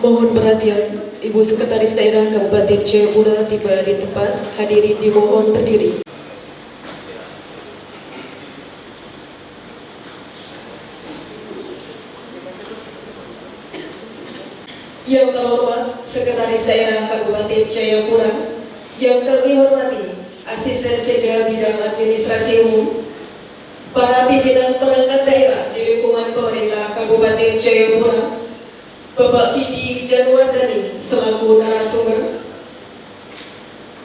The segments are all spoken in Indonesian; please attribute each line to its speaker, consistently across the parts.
Speaker 1: Mohon perhatian, Ibu Sekretaris Daerah Kabupaten Jayapura tiba di tempat. Hadirin dimohon berdiri. Yang terhormat Sekretaris Daerah Kabupaten Jayapura, yang kami hormati Asisten Sekda Bidang Administrasi Umum, para pimpinan perangkat daerah di lingkungan pemerintah Kabupaten Jayapura, Bapak Fidi Januardani selaku narasumber,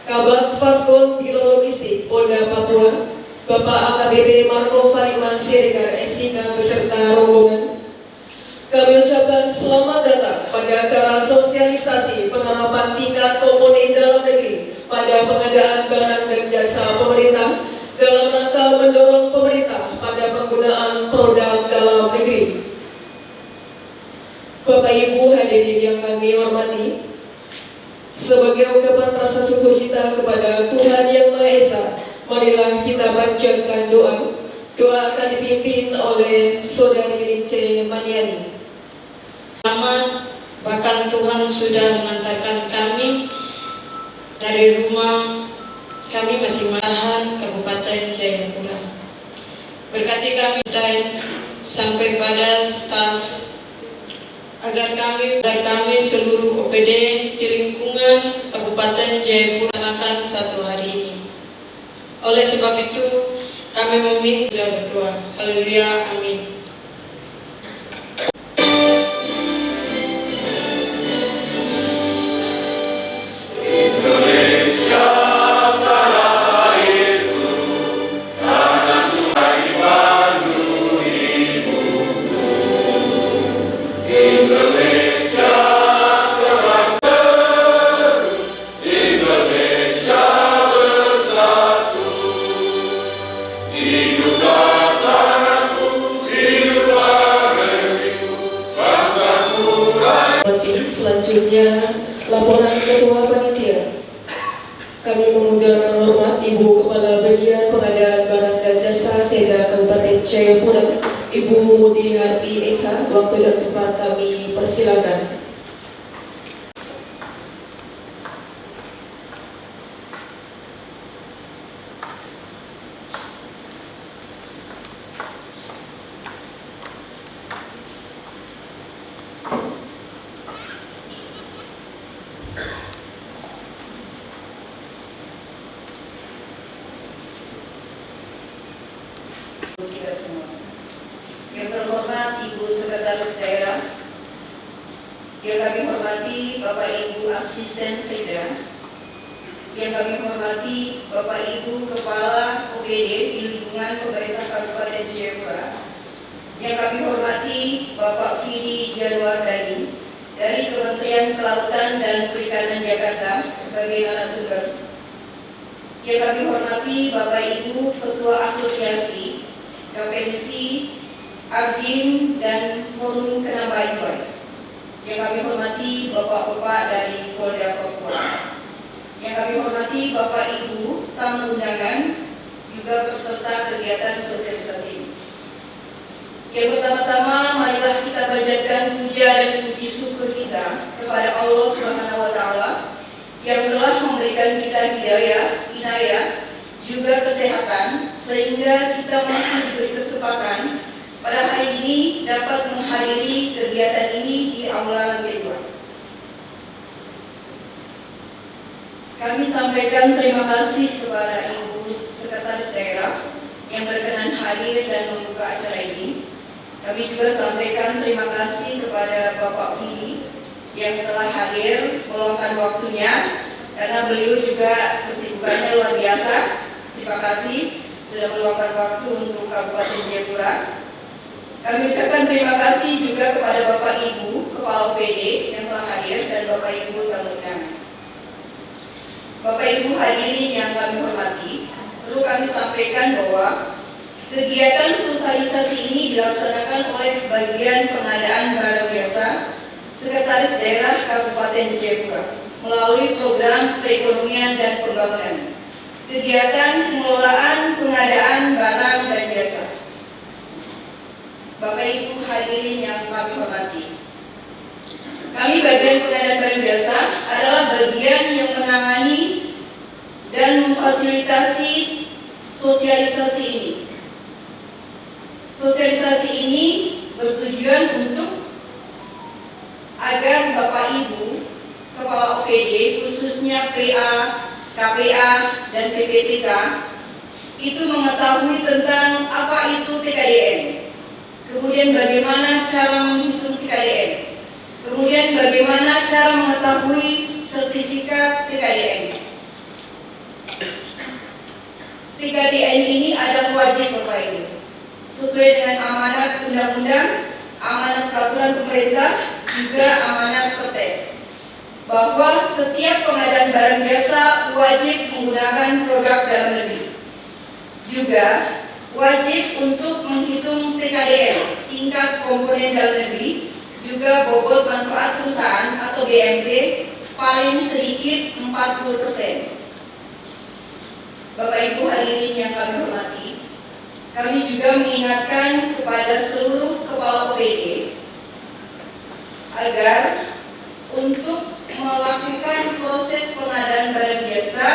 Speaker 1: Kabak Faskon Biro Logistik Polda Papua, Bapak AKBP Marco Falima Siregar S3 beserta rombongan. Kami ucapkan selamat datang pada acara sosialisasi penerapan tingkat komponen dalam negeri pada pengadaan barang dan jasa pemerintah dalam rangka mendorong pemerintah pada penggunaan produk dalam negeri. Bapak Ibu hadirin yang kami hormati, sebagai ungkapan rasa syukur kita kepada Tuhan Yang Maha Esa, marilah kita panjatkan doa. Doa akan dipimpin oleh Saudari Lince Maniani.
Speaker 2: Selamat, bahkan Tuhan sudah mengantarkan kami dari rumah kami masing-masing Kabupaten Jayapura. Berkati kami sampai pada staf agar kami seluruh OPD di lingkungan Kabupaten Jayapura melaksanakan satu hari ini. Oleh sebab itu kami meminta berdoa. Haleluya, amin.
Speaker 1: Selanjutnya, laporan Ketua Panitia. Kami mengundang hormat Ibu Kepala Bagian Pengadaan Barang dan Jasa Seda Kabupaten Jayapura, Ibu Mudi Harti Esa. Waktu dan tempat kami persilakan.
Speaker 3: Kita semua. Yang terhormat Ibu Sekretaris Daerah, yang kami hormati Bapak Ibu Asisten Sekda, yang kami hormati Bapak Ibu Kepala OPD di lingkungan pemerintah Kabupaten Jayapura, yang kami hormati Bapak Fidi Januardani dari Kementerian Kelautan dan Perikanan Jakarta sebagai narasumber, yang kami hormati Bapak Ibu Ketua Asosiasi KPNC, Ardim, dan Forum Kenabayuan, yang kami hormati Bapak-Bapak dari Polda Papua, yang kami hormati Bapak Ibu tamu undangan, juga peserta kegiatan sosialisasi. Yang pertama-tama, marilah kita panjatkan puja dan puji syukur kita kepada Allah Subhanahu wa Ta'ala yang telah memberikan kita hidayah, inayah, juga kesehatan, sehingga kita masih diberi kesempatan pada hari ini dapat menghadiri kegiatan ini di Aula Lantai 2. Kami sampaikan terima kasih kepada Ibu Sekretaris Daerah yang berkenan hadir dan membuka acara ini. Kami juga sampaikan terima kasih kepada Bapak Fidi yang telah hadir meluangkan waktunya, karena beliau juga kesibukannya luar biasa. Terima kasih sudah meluangkan waktu untuk Kabupaten Jayapura. Kami ucapkan terima kasih juga kepada Bapak Ibu Kepala OPD yang telah hadir dan Bapak Ibu tamu undangan. Bapak Ibu hadirin yang kami hormati, perlu kami sampaikan bahwa kegiatan sosialisasi ini dilaksanakan oleh Bagian Pengadaan Barang Jasa Sekretaris Daerah Kabupaten Jayapura melalui program perekonomian dan pembangunan. Kegiatan pengelolaan pengadaan barang dan jasa. Bapak Ibu hadirin yang kami hormati, kami bagian menangani dan memfasilitasi sosialisasi ini. Sosialisasi ini bertujuan untuk agar Bapak Ibu Kepala OPD, khususnya PA, KPA, dan PPTK, itu mengetahui tentang apa itu TKDN, kemudian bagaimana cara menghitung TKDN, kemudian bagaimana cara mengetahui sertifikat TKDN. TKDN ini adalah wajib Bapak Ibu, sesuai dengan amanat undang-undang, amanat peraturan pemerintah, juga amanat Perpres, bahwa setiap pengadaan barang jasa wajib menggunakan produk dalam negeri. Juga wajib untuk menghitung TKDN, tingkat komponen dalam negeri, juga bobot manfaat perusahaan atau BMT paling sedikit 40%. Bapak Ibu hadirin yang kami hormati, kami juga mengingatkan kepada seluruh kepala OPD agar untuk melakukan proses pengadaan barang jasa,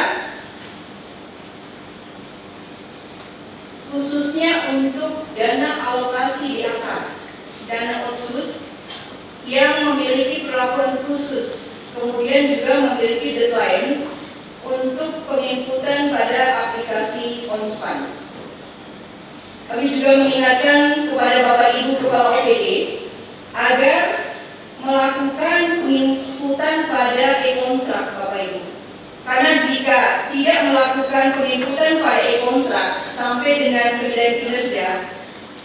Speaker 3: khususnya untuk dana alokasi DAK, dana otsus yang memiliki perlakuan khusus, kemudian juga memiliki deadline untuk penginputan pada aplikasi OnSpan. Kami juga mengingatkan kepada Bapak Ibu Kepala OPD agar melakukan penginputan pada e-kontrak Bapak Ibu. Karena jika tidak melakukan penginputan pada e-kontrak sampai dengan penilaian kinerja,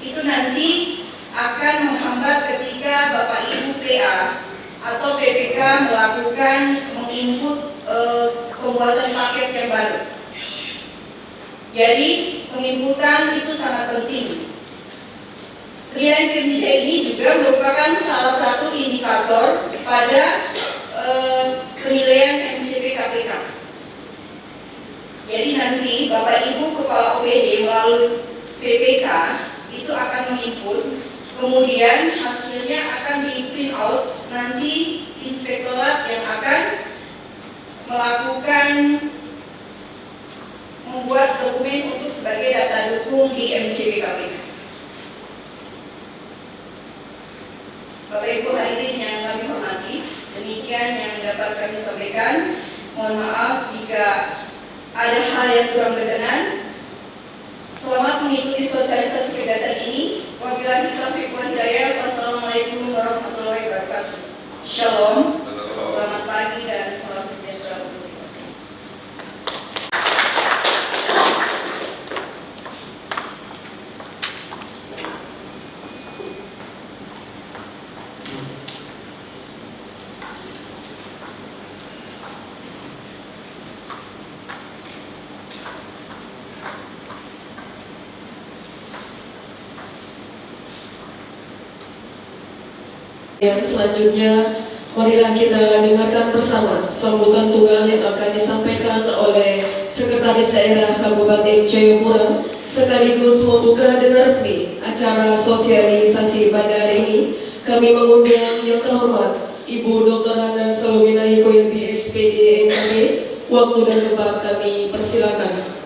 Speaker 3: itu nanti akan menghambat ketika Bapak Ibu PA atau PPK melakukan menginput pembuatan paket yang baru. Jadi penginputan itu sangat penting. Penilaian kinerja ini juga merupakan salah satu indikator pada penilaian MCP KPK. Jadi nanti Bapak Ibu Kepala OPD melalui PPK itu akan menginput, kemudian hasilnya akan di print out, nanti inspektorat yang akan melakukan membuat dokumen untuk sebagai data dukung di MCP KPK. Bapak Ibu hadirin yang kami hormati, demikian yang dapat kami sampaikan. Mohon maaf jika ada hal yang kurang berkenan. Selamat mengikuti sosialisasi kegiatan ini. Wabillahi taufiq wal hidayah. Wassalamualaikum warahmatullahi wabarakatuh. Shalom. Selamat pagi dan salam sejahtera untuk kita semua.
Speaker 1: Yang selanjutnya, marilah kita dengarkan bersama sambutan tunggal yang akan disampaikan oleh Sekretaris Daerah Kabupaten Jayapura, sekaligus membuka dengan resmi acara sosialisasi pada hari ini. Kami mengundang yang terhormat Ibu Dr. Hana Salomina Hikoyanti SPD MKB. Waktu dan tempat kami persilakan.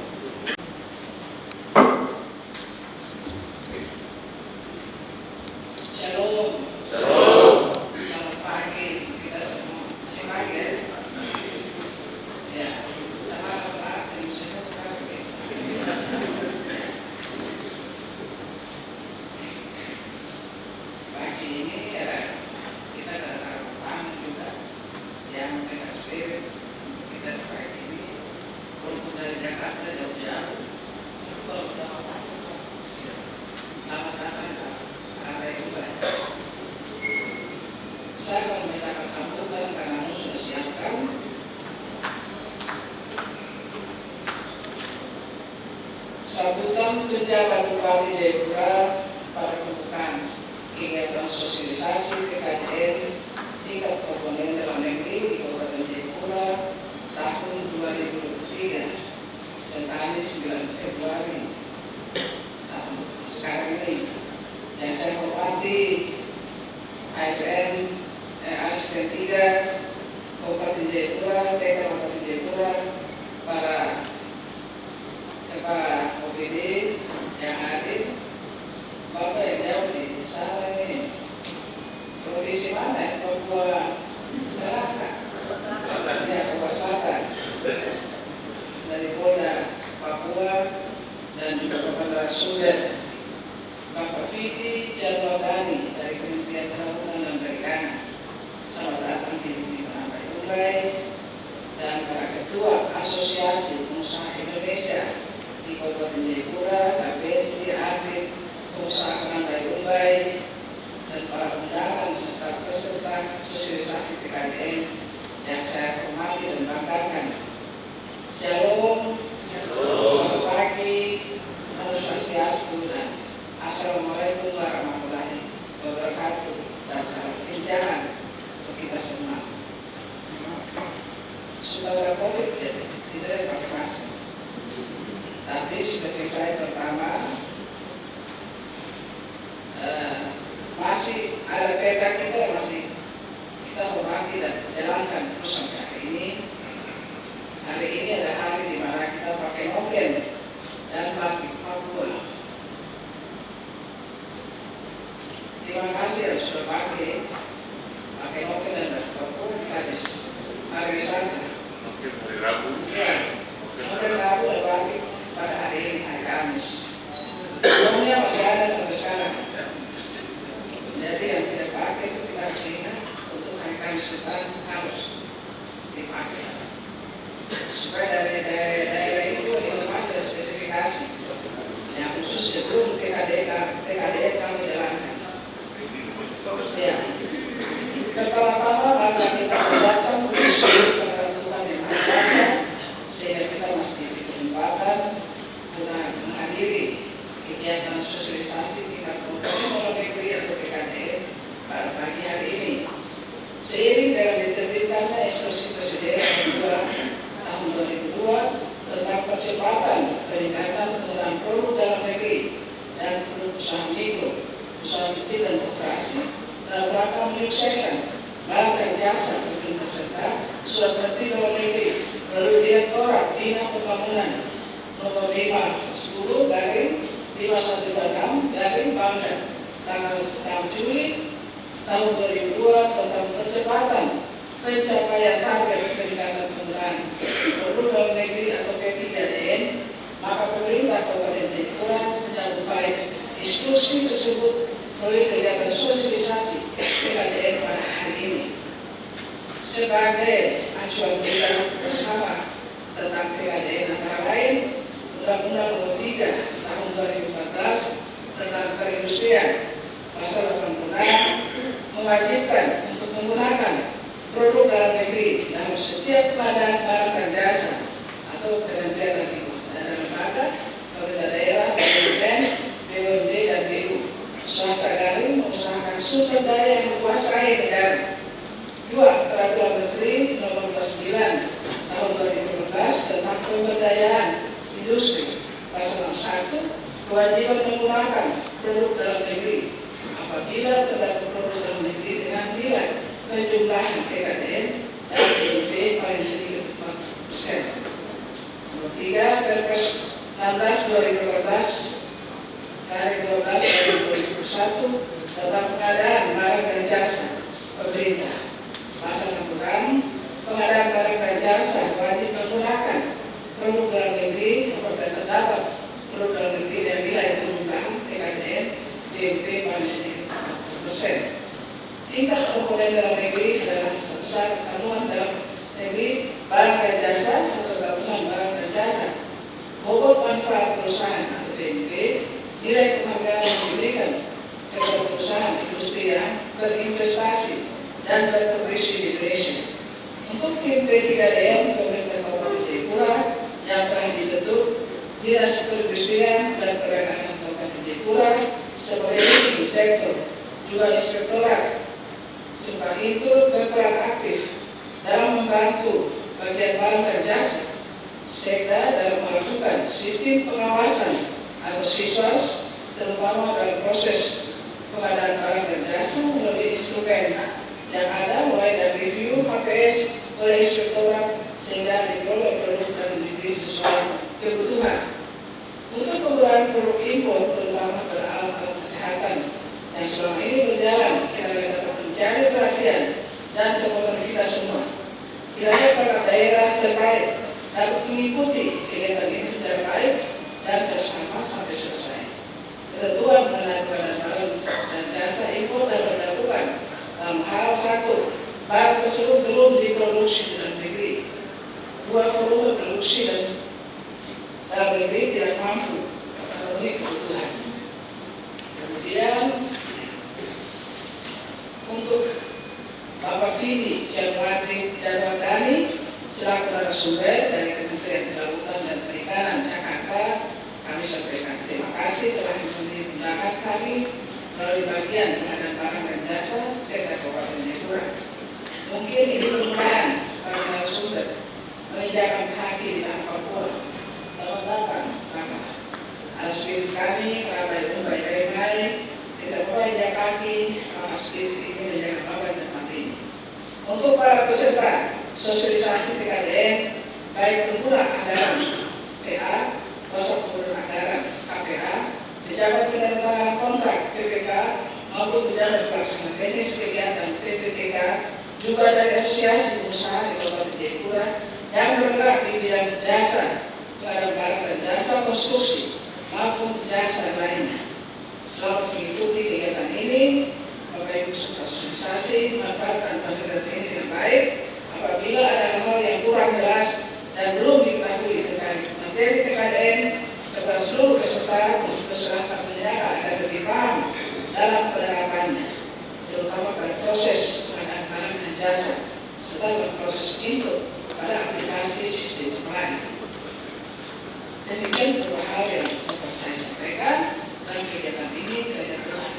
Speaker 4: Saya akan membacakan sambutan karena sudah siapkan. Sambutan penjabat Bupati Jayapura pada pembukaan kegiatan sosialisasi TKDN tingkat komponen dalam negeri di Kabupaten Jayapura tahun 2023, Senin 9 Februari tahun sekarang ini. Yang saya hormati Asisten 3 Kabupaten Jayapura, Sekda Kabupaten Jayapura, para kepala OPD yang hadir, Bapak yang jauh di sana ini, provinsi mana? Papua Selatan, ya Papua Selatan, dari Polda Papua dan juga Bapak Sudan, Bapak Fidi Jalwadani dari Kementerian Kelautan dan Perikanan. Selamat datang di Penambai Umbai dan para ketua Asosiasi Pengusaha Indonesia di Kabupaten Jayapura, KPSI, Adit, Pengusaha Penambai Umbai, dan para undangan serta peserta sosialisasi TKDN yang saya hormati dan banggakan. Shalom, selamat pagi, Namo Swastiastu, dan Assalamualaikum warahmatullahi wabarakatuh, dan salam pinjaman untuk kita semua. Sudah ada COVID, jadi tidak ada pakai masker. Tapi sudah selesai pertama, masih ada peta kita, masih kita hormati dan jalankan terus sampai hari ini. Hari ini ada hari di mana kita pakai noken dan batik Papua. Terima kasih yang sudah pakai noken dan batik Papua di Kadis pariwisata.
Speaker 5: Mungkin hari Rabu.
Speaker 4: Ya, noken Rabu dan batik pada hari ini, hari Kamis. Uangnya masih ada sampai sekarang. Jadi yang tidak pakai itu kita kasihkan untuk hari Kamis depan harus dipakai. Supaya dari daerah itu dihormati dan spesifikasi yang khusus sebelum TKDN kami jalankan. Ya. Pertama-tama maka kita datang bersyukur kepada Tuhan yang Maha Kuasa sehingga kita masih diberi kesempatan untuk menghadiri kegiatan sosialisasi tingkat kabupaten luar negeri atau TKDN pada pagi hari ini. Seiring dengan diterbitkannya Instruksi Presiden kedua tahun 2002 tentang percepatan peningkatan penggunaan produk dalam negeri dan produk usaha mikro, usaha kecil dan koperasi dalam rangka menyukseskan barang dan jasa pemerintah serta Surat Menteri Dalam Negeri melalui Direktorat Bina Pembangunan nomor 510 garing 5126 garing Bangda tanggal 6 Juli tahun 2002 tentang percepatan pencapaian target peningkatan penggunaan produk dalam negeri atau P3DN, maka pemerintah Kabupaten Jayapura menyambut baik instruksi tersebut melalui kegiatan sosialisasi TKDN pada hari ini. Sebagai acuan kita bersama tentang TKDN antara lain Undang-Undang Nomor 3 Tahun 2014 tentang perindustrian pasal 86 mewajibkan untuk menggunakan produk dalam negeri dalam setiap pengadaan barang dan jasa atau kementerian dan lembaga, pemerintah daerah, BUMN, BUMD dan BU. Swasta garing mengusahakan sumber daya yang menguasai negara. 2. Peraturan Menteri Nomor 29 Tahun 2012 tentang pemberdayaan industri. Pasal 61 kewajiban menggunakan produk dalam negeri apabila terdapat produk dalam negeri dengan nilai penjumlahan TKDN dan IMP paling sedikit 40%. Nomor 3. Perpres 16/2012 Garing 12/2021 tentang pengadaan barang dan jasa pemerintah. Pasal 66 pengadaan barang dan jasa wajib menggunakan produk dalam negeri apabila terdapat produk dalam negeri dan nilai penjumlahan TKDN IMP paling sedikit 40%. Tingkat komponen dalam negeri adalah sebesar anuan dalam negeri barang dan jasa atau gabungan barang dan jasa. Bobot manfaat perusahaan atau BNP, nilai penghargaan yang diberikan kepada perusahaan industri yang berinvestasi dan berproduksi di Indonesia. Untuk tim P3DN pemerintah Kabupaten Jayapura yang telah dibentuk Dinas Perindustrian dan Perdagangan Kabupaten Jayapura sebagai leading sektor, juga inspektorat serta itu berperan aktif dalam membantu bagian barang dan jasa serta dalam melakukan sistem pengawasan atau SISWAS terutama dalam proses pengadaan barang dan jasa melalui instrumen yang ada mulai dari review KPS oleh inspektorat sehingga diperoleh produk dari negeri sesuai kebutuhan. Untuk kebutuhan produk impor, terutama pada alat-alat kesehatan yang selama ini berjalan, kiranya dapat menjadi perhatian dan catatan kita semua. Kiranya para daerah terkait dapat mengikuti kegiatan ini secara baik dan seksama sampai selesai. Ketentuan mengenai pengadaan barang dan jasa impor dapat dilakukan dalam hal satu, barang tersebut belum diproduksi di dalam negeri. Dua, volume produksi dan dalam negeri tidak mampu memenuhi kebutuhan. Kemudian untuk Bapak Fidi Jarwadani selaku narasumber dari Kementerian Kelautan dan Perikanan Jakarta, kami sampaikan terima kasih telah memberi undangan kami melalui bagian pengadaan barang dan jasa sektor Kabupaten Jayapura. Mungkin ini permulaan bagi narasumber menginjakan kaki di tanah Papua. Selamat datang, Bapak. Atas spirit kami, kerabat umum baik-baik, kita boleh injak kaki, atas spirit ini menjaga Bapak di tempat ini. Untuk para peserta sosialisasi TKDN, baik pengguna anggaran PA, kuasa pengguna anggaran KPA, pejabat penandatanganan kontrak PPK, maupun pejabat pelaksana teknis kegiatan PPTK, juga dari asosiasi pengusaha di Kabupaten Jayapura yang bergerak di bidang jasa, pengadaan barang dan jasa konstruksi maupun jasa lainnya. Selamat mengikuti kegiatan ini. Bapak Ibu sosialisasi manfaatkan fasilitas ini dengan baik. Apabila ada hal yang kurang jelas dan belum diketahui terkait materi TKDN, kepada seluruh peserta menyatakan agar lebih paham dalam penerapannya, terutama pada proses pengadaan barang dan jasa serta dalam proses input pada aplikasi sistem lain. Demikian beberapa hal yang dapat saya sampaikan dalam kegiatan ini. Kiranya Tuhan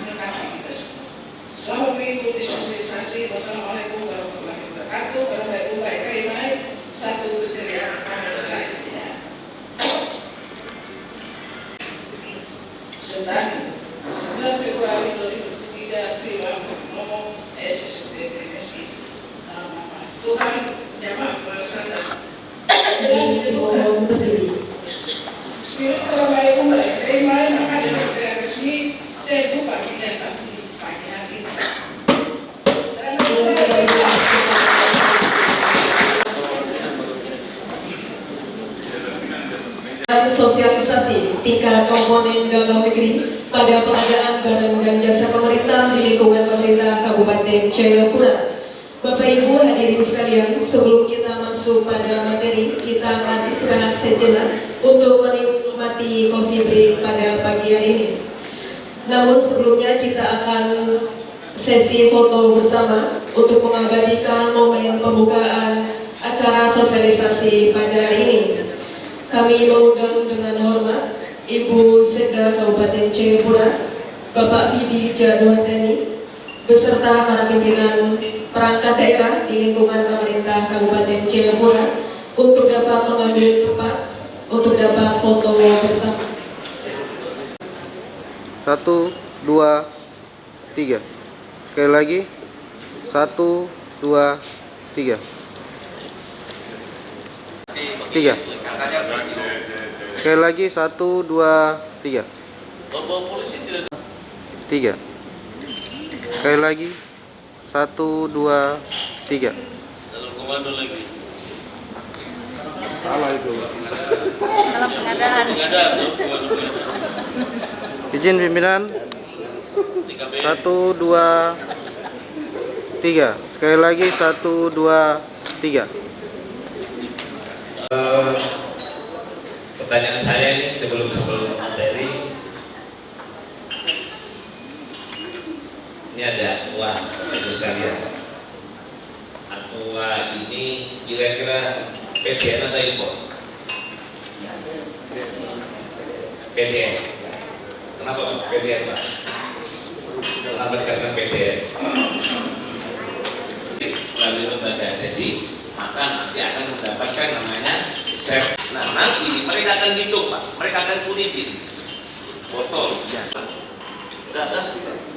Speaker 4: memberkati kita semua. Selamat mengikuti sosialisasi. Wassalamualaikum warahmatullahi wabarakatuh. Warahmatullahi wabarakatuh. Satu ceria lainnya. Sedang 9 Februari 2003 terima nomor SSDPMSI. Tuhan jamaah bersama.
Speaker 1: Mohon berdiri.
Speaker 4: Spirit terbaik mulai dari mana ada resmi saya buka kegiatan di pagi hari ini.
Speaker 1: Sosialisasi tingkat komponen dalam negeri pada pengadaan barang dan jasa pemerintah di lingkungan pemerintah Kabupaten Jayapura. Bapak Ibu hadirin sekalian, sebelum kita masuk pada materi, kita akan istirahat sejenak untuk menikmati coffee break pada pagi hari ini. Namun sebelumnya kita akan sesi foto bersama untuk mengabadikan momen pembukaan acara sosialisasi pada hari ini. Kami mengundang dengan hormat Ibu Sekda Kabupaten Jayapura, Bapak Fidi Jarwadani, beserta para pimpinan perangkat daerah di lingkungan pemerintah Kabupaten Jayapura untuk dapat mengambil tempat untuk dapat foto bersama.
Speaker 5: 1, 2, 3. Sekali lagi. 1, 2, 3. 3. Sekali lagi. 1, 2, 3. 3. Sekali lagi. 1, 2, 3.
Speaker 6: Satu komando lagi.
Speaker 5: Salah itu.
Speaker 7: Dalam pengadaan.
Speaker 6: Pengadaan, komando.
Speaker 5: Izin pimpinan. 1, 2, 3. Sekali lagi. 1, 2, 3.
Speaker 6: Pertanyaan saya ini sebelum materi. Ini ada uang Ibu sekalian. Aqua ini kira-kira PDN atau impor? PDN. Kenapa PDN, Pak? Kenapa dikatakan PDN? Melalui lembaga SSI, maka nanti akan mendapatkan namanya SEP. Nah, nanti mereka akan hitung, Pak. Mereka akan kulitin botol. Enggak kan?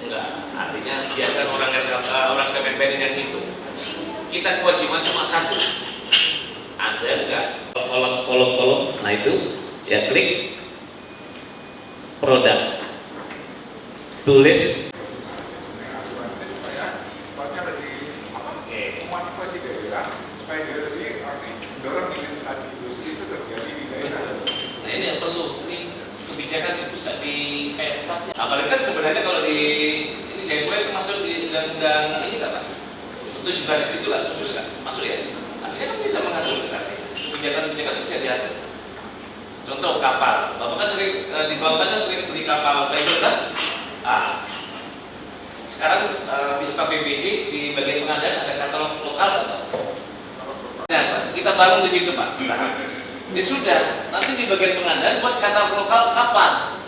Speaker 6: Enggak. Artinya biarkan orang KPPN yang hitung. Kita kewajiban cuma satu. ada nggak kolom-kolom, nah itu dia klik produk, tulis nah ini yang perlu, ini kebijakan di pusat di P4. Apalagi kan sebenarnya kalau di ini Jayapura itu masuk di undang-undang ini nggak Pak? 17 itu lah khusus kan masuk ya. Artinya kan bisa mengatur kan kebijakan-kebijakan bisa diatur. Contoh kapal, Bapak kan sering di Kelautan kan sering beli kapal fiber kan? Sekarang di UKPBJ di bagian pengadaan ada katalog lokal Pak. Nah, kita bangun di situ Pak. Ini sudah, nanti di bagian pengadaan buat katalog lokal kapan?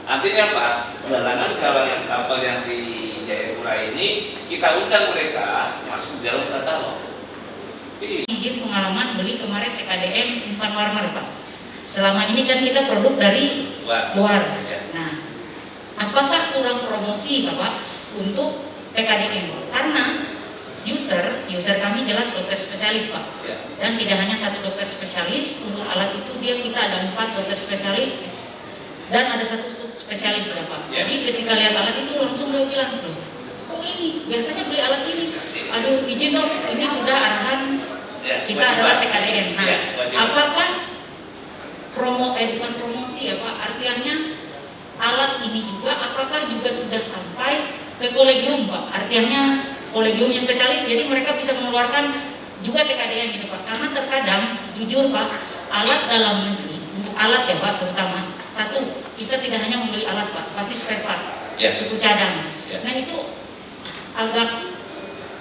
Speaker 6: Artinya Pak, galangan kalau yang kapal yang di Jayapura ini kita undang mereka masuk di dalam katalog.
Speaker 7: Izin pengalaman beli kemarin TKDM Infant Warmer Pak. Selama ini kan kita produk dari luar. Nah, apakah kurang promosi Bapak untuk TKDM? Karena user kami jelas dokter spesialis Pak. Dan tidak hanya satu dokter spesialis, untuk alat itu kita ada 4 dokter spesialis dan ada 1 spesialis sudah Pak. Jadi ketika lihat alat itu langsung dia bilang, loh kok ini biasanya beli alat ini, aduh izin dong, ini sudah arahan kita adalah TKDM. Nah, apakah bukan promosi ya Pak, artinya alat ini juga apakah juga sudah sampai ke kolegium Pak, artinya kolegiumnya spesialis, jadi mereka bisa mengeluarkan juga TKDN gitu Pak. Karena terkadang jujur Pak, alat dalam negeri untuk alat ya Pak terutama, satu kita tidak hanya membeli alat Pak, pasti spare part, suku cadang. Nah itu agak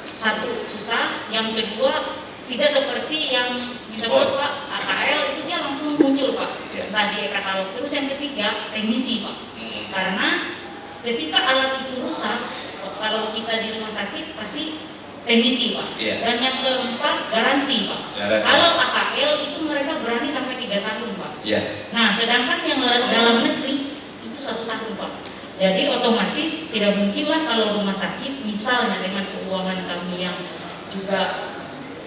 Speaker 7: satu susah, yang kedua tidak seperti yang minta Pak AKL itu dia langsung muncul Pak, entah di katalog. Terus yang ketiga teknisi Pak, karena ketika alat itu rusak, kalau kita di rumah sakit pasti teknisi Pak. Dan yang keempat garansi Pak. Kalau AKL itu mereka berani sampai 3 tahun Pak. Nah sedangkan yang dalam negeri itu 1 tahun Pak. Jadi otomatis tidak mungkinlah kalau rumah sakit misalnya dengan keuangan kami yang juga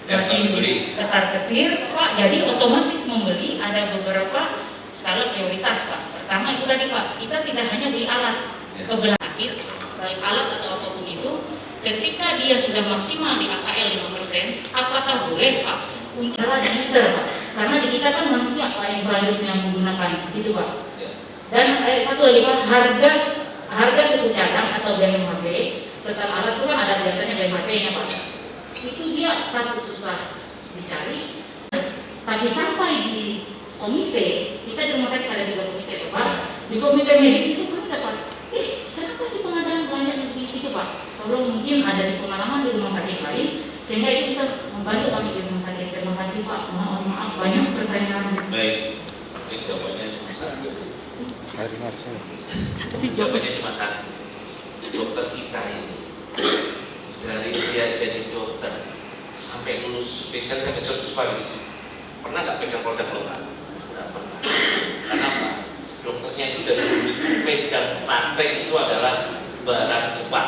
Speaker 7: masih ketar-ketir Pak, jadi otomatis membeli ada beberapa skala prioritas Pak. Pertama itu tadi Pak, kita tidak hanya beli alat ke belah sakit, baik alat atau apapun itu, ketika dia sudah maksimal di AKL 5%, apakah boleh Pak untuk user Pak? Karena di kita kan manusia Pak yang selanjutnya menggunakan itu Pak. Dan satu lagi Pak, harga suku cadang atau BMHP setelah alat itu kan ada biasanya BMHP-nya Pak. Itu dia satu susah dicari, tapi sampai di komite, kita di rumah sakit ada 2 komite ya Pak. Di komite medik itu kan dapat, kenapa di pengadaan banyak itu Pak? Kalau mungkin ada di pengalaman di rumah sakit lain, sehingga itu bisa membantu kami di rumah sakit. Terima kasih Pak, mohon maaf banyak pertanyaan.
Speaker 6: Baik, ini jawabannya cuma satu. Jawabannya cuma satu. Dokter kita ini dari dia jadi dokter sampai lulus spesial sampai spesialis pernah nggak pegang produk lokal? Nggak pernah. Kenapa? Dokternya itu dari dulu pegang praktek itu adalah barang cepat.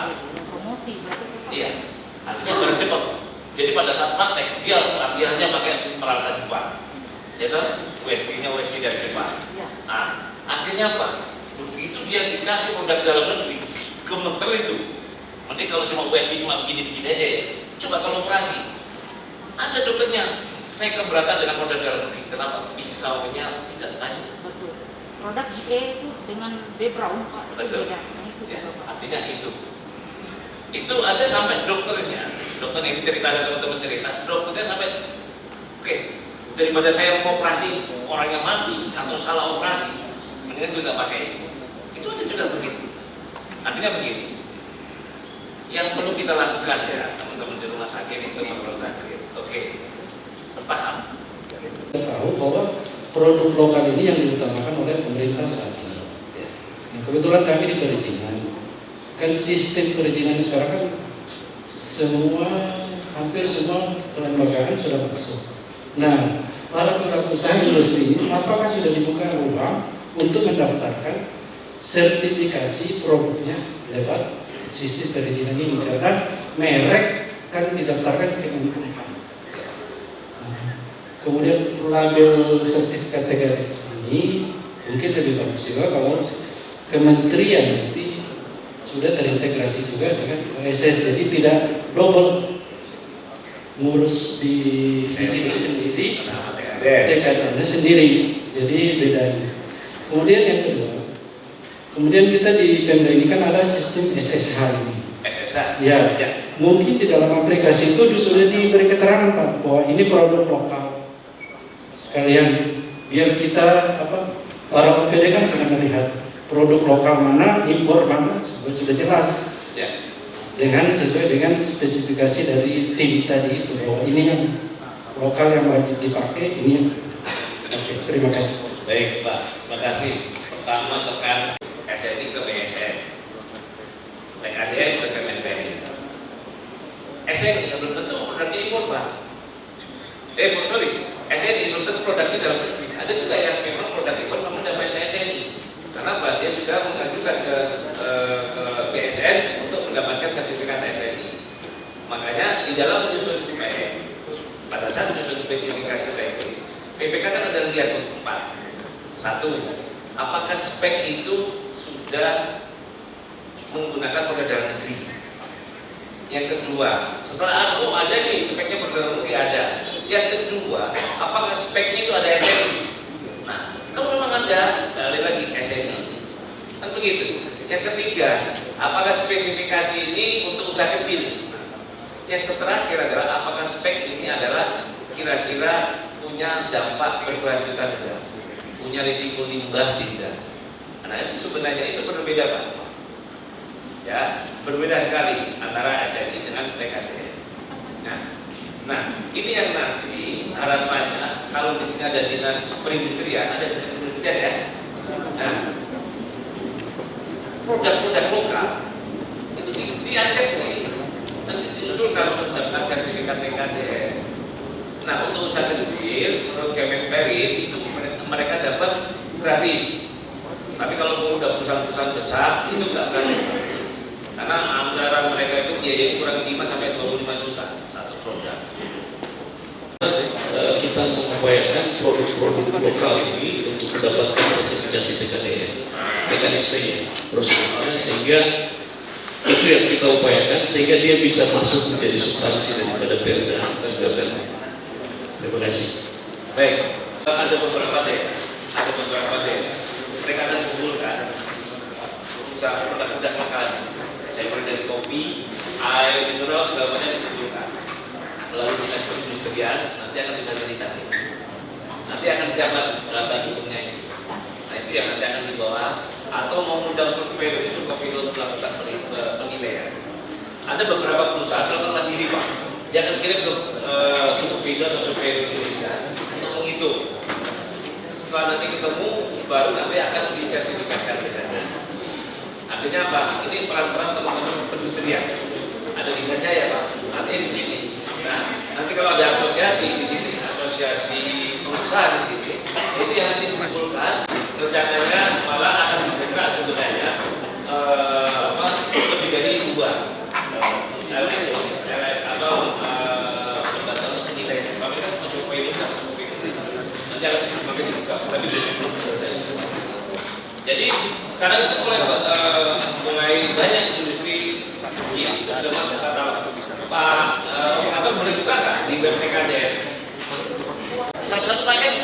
Speaker 6: Iya, artinya barang cepat. Jadi pada saat praktek dia latihannya pakai peralatan cepat. Yaitu USG-nya USG dari Jepang. Nah, akhirnya apa? Begitu dia dikasih produk dalam negeri, gemeter itu. Mending kalau cuma USG cuma begini-begini aja ya. Coba kalau operasi, ada dokternya. Saya keberatan dengan produk dalam negeri. Kenapa? Pisaunya tidak tajam.
Speaker 7: Betul. Produk GE itu dengan B Brown Pak.
Speaker 6: Betul. Ya, artinya itu. Itu ada sampai dokternya. Dokter yang diceritakan teman-teman cerita, dokternya sampai oke, daripada saya mau operasi orang yang mati atau salah operasi, mendingan gue nggak pakai itu aja juga begitu. Artinya begini, yang perlu kita lakukan ya teman-teman di rumah sakit itu rumah sakit, oke, berpaham.
Speaker 8: Kita tahu bahwa produk lokal ini yang diutamakan oleh pemerintah saat ini. Nah, kebetulan kami di perizinan, kan sistem perizinan sekarang kan hampir semua kelembagaan sudah masuk. Nah, para pelaku usaha industri ini apakah sudah dibuka ruang untuk mendaftarkan sertifikasi produknya lewat sistem perizinan ini, karena merek kan didaftarkan ke Kemenkumham. kemudian label sertifikat TKD ini mungkin lebih bagus juga kalau kementerian nanti sudah terintegrasi juga dengan OSS, jadi tidak double ngurus di sini sendiri, TKD-nya sendiri, jadi bedanya. Kemudian yang kedua, kemudian kita di Pemda ini kan ada sistem SSH ini.
Speaker 6: SSH?
Speaker 8: Ya, mungkin di dalam aplikasi itu sudah diberi keterangan Pak bahwa ini produk lokal. Sekalian biar kita para pekerja kan sudah melihat produk lokal mana, impor mana, sudah jelas.
Speaker 6: Ya.
Speaker 8: Dengan sesuai dengan spesifikasi dari tim tadi itu bahwa ini yang lokal yang wajib dipakai, ini yang. Oke, terima kasih.
Speaker 6: Baik Pak, terima kasih. Pertama tekan SNI ke BSN, TKDN ke Kemenperi. SNI belum tentu produknya impor Pak. SNI belum tentu produknya dalam negeri. Ada juga yang memang produk impor namun dapat SNI. Kenapa? Dia sudah mengajukan ke BSN untuk mendapatkan sertifikat SNI. Makanya di dalam menyusun spek, pada saat menyusun spesifikasi teknis, PPK kan ada lihat untuk 4. 1. Apakah spek itu sudah menggunakan produk dalam negeri? Yang kedua, setelah ada nih speknya produk dalam negeri ada. Yang kedua, apakah speknya itu ada SNI? Nah, kalau memang ada, balik lagi SNI. Kan begitu. Yang ketiga, apakah spesifikasi ini untuk usaha kecil? Yang terakhir adalah apakah spek ini adalah kira-kira punya dampak berkelanjutan tidak? Punya risiko limbah tidak? Nah, itu sebenarnya itu berbeda Pak. Ya, berbeda sekali antara SNI dengan TKD. Nah, ini yang nanti harapannya kalau di sini ada dinas perindustrian, ada dinas perindustrian ya. Nah, produk-produk lokal itu diajak nih, nanti diusulkan untuk mendapatkan sertifikat TKD. Nah, untuk usaha kecil, menurut Kemenperi itu mereka dapat gratis. Tapi kalau udah perusahaan-perusahaan besar itu nggak gratis. Karena anggaran mereka itu biayanya kurang 5 sampai 25 juta satu produk.
Speaker 9: Kita mengupayakan produk-produk lokal ini untuk mendapatkan sertifikasi TKDN, mekanismenya, prosedurnya, sehingga itu yang kita upayakan sehingga dia bisa masuk menjadi substansi daripada Perda dan juga Perda. Terima kasih.
Speaker 6: Baik, ada beberapa daerah, mereka akan kumpulkan usaha produk-produk lokal. Saya mulai dari kopi, air mineral segala macam dikumpulkan. Melalui dinas perindustrian nanti akan difasilitasi. Nanti akan disiapkan data dukungnya itu. Nah itu yang nanti akan dibawa atau mau mengundang survei untuk melakukan penilaian. Ada beberapa perusahaan melakukan mandiri Pak. Dia akan kirim ke survei atau survei Indonesia untuk menghitung. Setelah nanti ketemu, baru nanti akan disertifikatkan dengan. Artinya apa? Ini peran-peran teman-teman perindustrian. Ada dinasnya ya Pak. Artinya di sini. Nah, nanti kalau ada asosiasi di sini, asosiasi pengusaha di sini, itu yang nanti dikumpulkan. Rencananya malah akan dibuka sebenarnya lebih dari 2 atau lembaga untuk penilaian. Sampai kan cuma survei ini sama survei itu. Nanti akan semakin dibuka, tapi belum selesai. Jadi sekarang itu mulai banyak industri kecil sudah masuk kata Pak boleh buka nggak di web TKDN? Satu paket?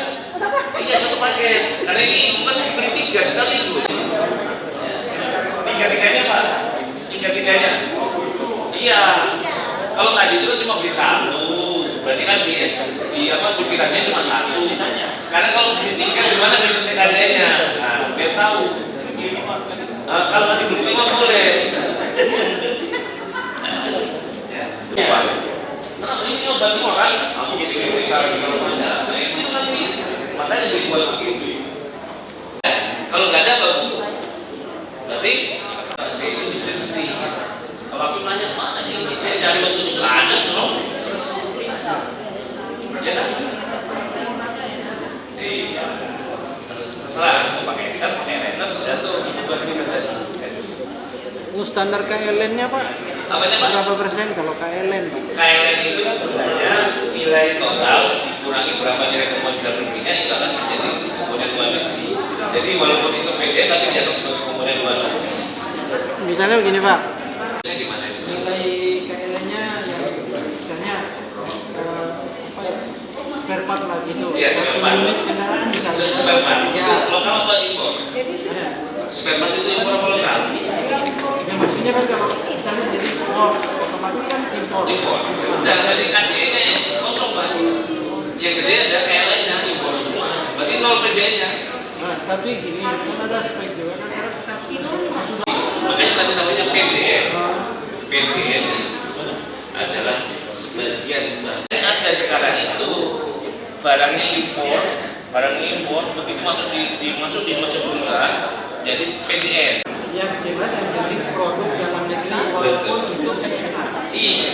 Speaker 6: Iya satu paket. Karena ini bukan beli 3 sekaligus. 3-3-nya Pak. 3-3-nya. Iya. Kalau tadi itu cuma beli 1, berarti kan di pikirannya cuma 1. Sekarang kalau beli 3 gimana di TKDN-nya? Nah, biar tahu. Kalau nanti beli 5 boleh. Karena isi obat semua kan, aku isi semuanya. Saya itu nanti, makanya jadi buat begitu. Kalau nggak ada bagus. Berarti saya itu dibeli sendiri. Kalau aku nanya mana nih, saya cari waktu itu nggak ada dong. Ya kan? Iya. Terserah mau pakai Excel, pakai Render, tergantung bukan kita tadi.
Speaker 5: Standar KLN-nya Pak?
Speaker 6: Apanya Pak?
Speaker 5: Berapa persen kalau KLN Pak?
Speaker 6: KLN itu kan sebenarnya nilai total dikurangi berapa nilai komponen dalam negerinya, itu akan menjadi komponen luar negeri. Jadi walaupun itu PDN tapi dianggap sebagai komponen luar negeri.
Speaker 5: Misalnya begini Pak,
Speaker 6: Gimana itu?
Speaker 5: nilai KLN-nya yang misalnya spare part lah gitu.
Speaker 6: Iya, spare part.
Speaker 5: Unit kendaraan misalnya.
Speaker 6: Spare part itu
Speaker 5: Ya.
Speaker 6: lokal apa impor?
Speaker 5: Ada.
Speaker 6: Spare part itu impor apa lokal?
Speaker 5: Ya maksudnya kan kalau misalnya jadi sport otomatis kan impor.
Speaker 6: Impor. Udah berarti KDN-nya kosong Pak. Yang gede ada KLN-nya impor semua. Berarti nol PDN-nya.
Speaker 5: Nah, tapi gini, kan ada spek juga kan sudah.
Speaker 6: Makanya tadi namanya PDN. PDN adalah sebagian yang ada sekarang itu barangnya impor begitu masuk di mesin perusahaan jadi PDN.
Speaker 5: Yang jelas yang penting produk dalam negeri walaupun itu enak.
Speaker 6: Iya,